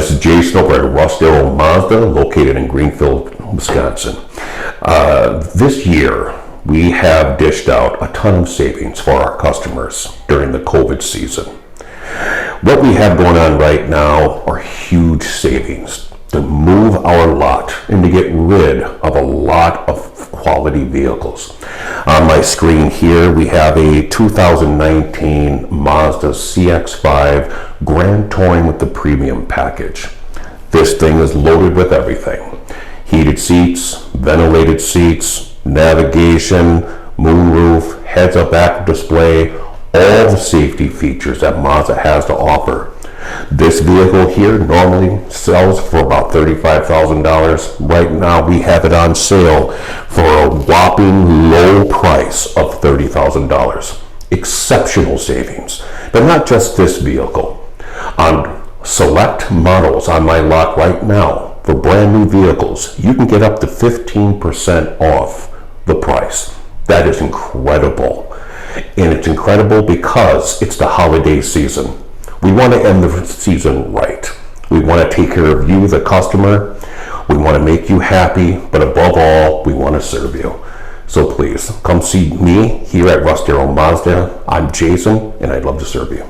This is Jason over at Russ Darrow Mazda, located in Greenfield, Wisconsin. This year, we have dished out a ton of savings for our customers during the COVID season. What we have going on right now are huge savings to move our lot and to get rid of a lot of quality vehicles. On my screen here, we have a 2019 Mazda CX-5 Grand Touring with the premium package. This thing is loaded with everything. Heated seats, ventilated seats, navigation, moonroof, heads-up active display, all the safety features that Mazda has to offer. This vehicle here normally sells for about $35,000. Right now we have it on sale for a whopping low price of $30,000. Exceptional savings. But not just this vehicle. On select models on my lot right now for brand new vehicles, you can get up to 15% off the price. That is incredible. And it's incredible because it's the holiday season. We want to end the season right. We want to take care of you, the customer. We want to make you happy, but above all, we want to serve you. So please, come see me here at Russ Darrow Mazda. I'm Jason, and I'd love to serve you.